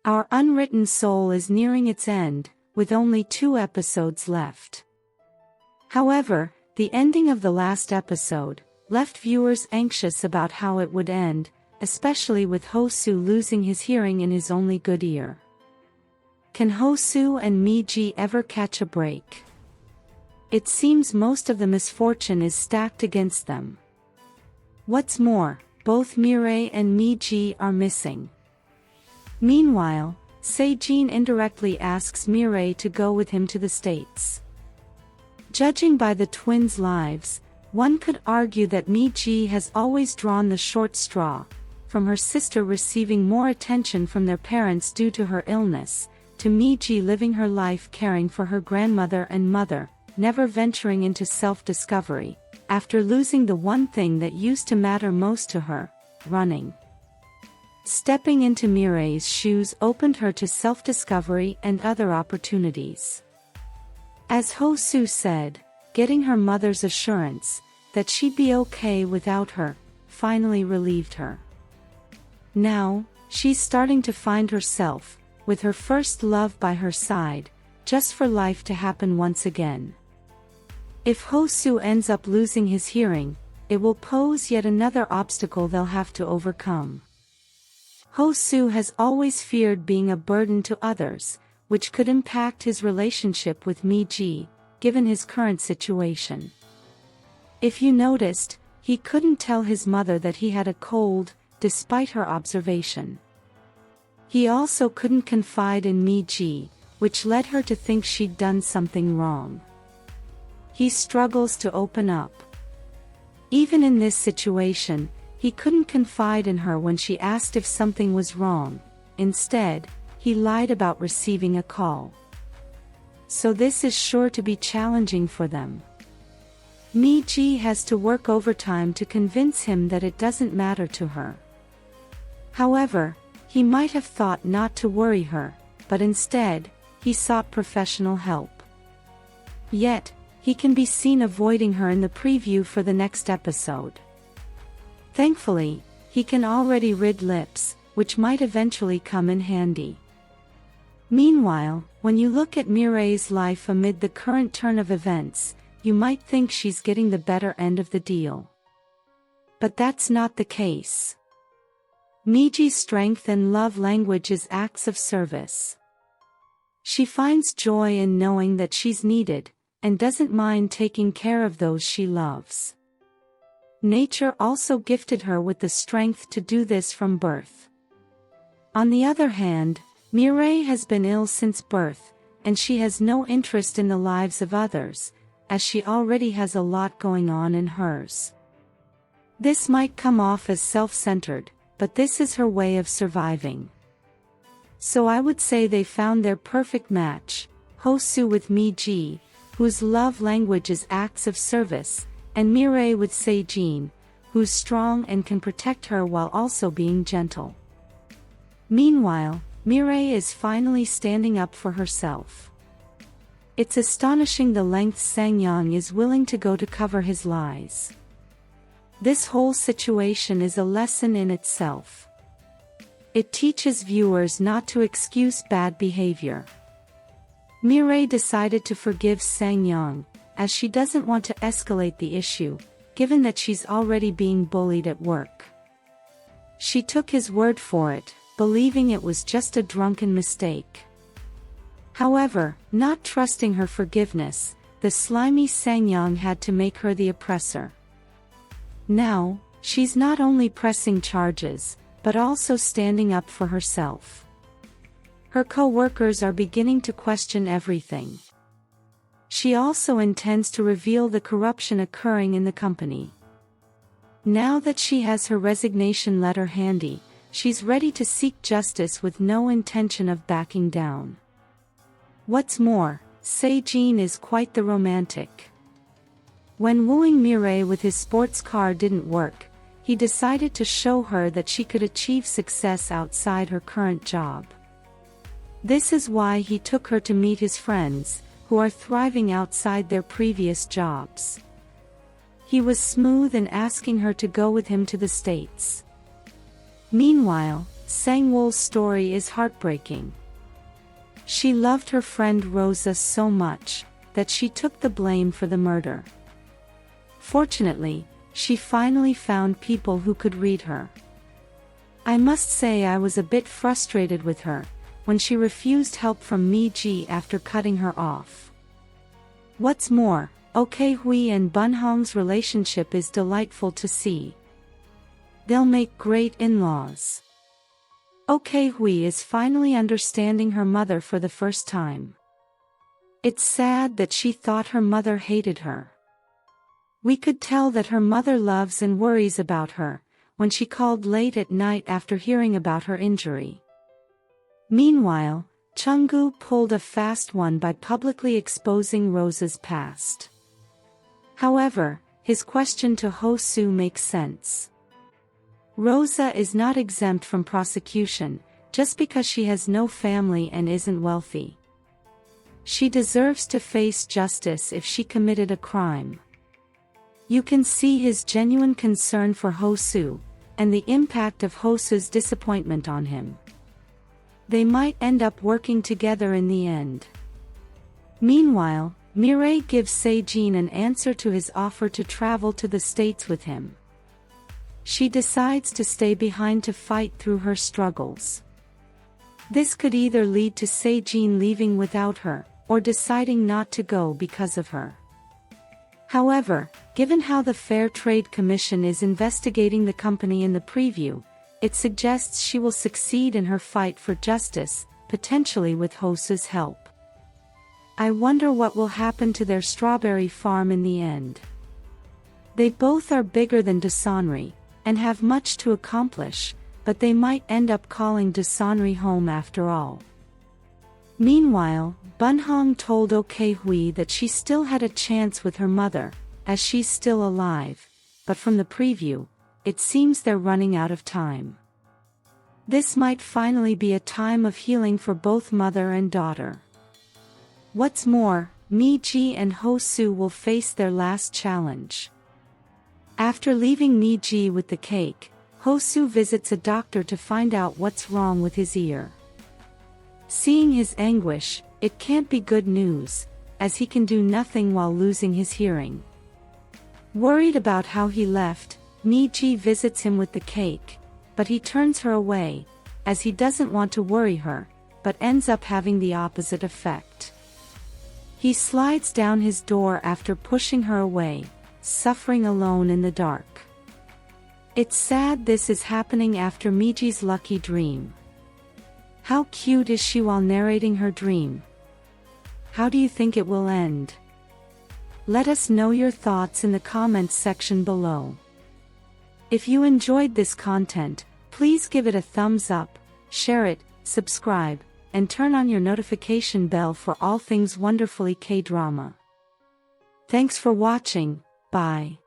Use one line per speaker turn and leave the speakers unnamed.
Our Unwritten Seoul is nearing its end, with only 2 episodes left. However, the ending of the last episode left viewers anxious about how it would end, especially with HoSu losing his hearing in his only good ear. Can HoSu and MiJi ever catch a break? It seems most of the misfortune is stacked against them. What's more, both MiRae and MiJi are missing. Meanwhile, SeJin indirectly asks MiRae to go with him to the States. Judging by the twins' lives, one could argue that MiJi has always drawn the short straw, from her sister receiving more attention from their parents due to her illness, to MiJi living her life caring for her grandmother and mother, never venturing into self-discovery, after losing the one thing that used to matter most to her, running. Stepping into MiRae's shoes opened her to self-discovery and other opportunities. As HoSu said, getting her mother's assurance that she'd be okay without her finally relieved her. Now, she's starting to find herself, with her first love by her side, just for life to happen once again. If HoSu ends up losing his hearing, it will pose yet another obstacle they'll have to overcome. HoSu has always feared being a burden to others, which could impact his relationship with MiJi, given his current situation. If you noticed, he couldn't tell his mother that he had a cold, despite her observation. He also couldn't confide in MiJi, which led her to think she'd done something wrong. He struggles to open up. Even in this situation, he couldn't confide in her when she asked if something was wrong. Instead, he lied about receiving a call. So this is sure to be challenging for them. MiJi has to work overtime to convince him that it doesn't matter to her. However, he might have thought not to worry her, but instead, he sought professional help. Yet, he can be seen avoiding her in the preview for the next episode. Thankfully, he can already read lips, which might eventually come in handy. Meanwhile, when you look at MiRae's life amid the current turn of events, you might think she's getting the better end of the deal. But that's not the case. MiJi's strength and love language is acts of service. She finds joy in knowing that she's needed, and doesn't mind taking care of those she loves. Nature also gifted her with the strength to do this from birth. On the other hand, MiRae has been ill since birth, and she has no interest in the lives of others, as she already has a lot going on in hers. This might come off as self-centered, but this is her way of surviving. So I would say they found their perfect match, HoSu with MiJi, whose love language is acts of service, and MiRae with SeJin, who's strong and can protect her while also being gentle. Meanwhile, MiRae is finally standing up for herself. It's astonishing the lengths SeJin is willing to go to cover his lies. This whole situation is a lesson in itself. It teaches viewers not to excuse bad behavior. MiRae decided to forgive SeJin, as she doesn't want to escalate the issue, given that she's already being bullied at work. She took his word for it, believing it was just a drunken mistake. However, not trusting her forgiveness, the slimy SeJin had to make her the oppressor. Now, she's not only pressing charges, but also standing up for herself. Her co-workers are beginning to question everything. She also intends to reveal the corruption occurring in the company. Now that she has her resignation letter handy, she's ready to seek justice with no intention of backing down. What's more, SeJin is quite the romantic. When wooing MiRae with his sports car didn't work, he decided to show her that she could achieve success outside her current job. This is why he took her to meet his friends, who are thriving outside their previous jobs. He was smooth in asking her to go with him to the States. Meanwhile, Sang-woo's story is heartbreaking. She loved her friend Rosa so much that she took the blame for the murder. Fortunately, she finally found people who could read her. I must say I was a bit frustrated with her when she refused help from MiJi after cutting her off. What's more, Ok-hui and Bunhong's relationship is delightful to see. They'll make great in-laws. Ok-hui is finally understanding her mother for the first time. It's sad that she thought her mother hated her. We could tell that her mother loves and worries about her when she called late at night after hearing about her injury. Meanwhile, Chung-gu pulled a fast one by publicly exposing Rosa's past. However, his question to HoSu makes sense. Rosa is not exempt from prosecution just because she has no family and isn't wealthy. She deserves to face justice if she committed a crime. You can see his genuine concern for HoSu and the impact of HoSu's disappointment on him. They might end up working together in the end. Meanwhile, MiRae gives SeJin an answer to his offer to travel to the States with him. She decides to stay behind to fight through her struggles. This could either lead to SeJin leaving without her, or deciding not to go because of her. However, given how the Fair Trade Commission is investigating the company in the preview, it suggests she will succeed in her fight for justice, potentially with HoSu's help. I wonder what will happen to their strawberry farm in the end. They both are bigger than Dasanri, and have much to accomplish, but they might end up calling Dasanri home after all. Meanwhile, Bunhong told Ok-hui that she still had a chance with her mother, as she's still alive, but from the preview, it seems they're running out of time. This might finally be a time of healing for both mother and daughter. What's more, MiJi and HoSu will face their last challenge. After leaving MiJi with the cake, HoSu visits a doctor to find out what's wrong with his ear. Seeing his anguish, it can't be good news, as he can do nothing while losing his hearing. Worried about how he left, MiJi visits him with the cake, but he turns her away, as he doesn't want to worry her, but ends up having the opposite effect. He slides down his door after pushing her away, suffering alone in the dark. It's sad this is happening after MiJi's lucky dream. How cute is she while narrating her dream? How do you think it will end? Let us know your thoughts in the comments section below. If you enjoyed this content, please give it a thumbs up, share it, subscribe, and turn on your notification bell for all things wonderfully K-drama. Thanks for watching, bye.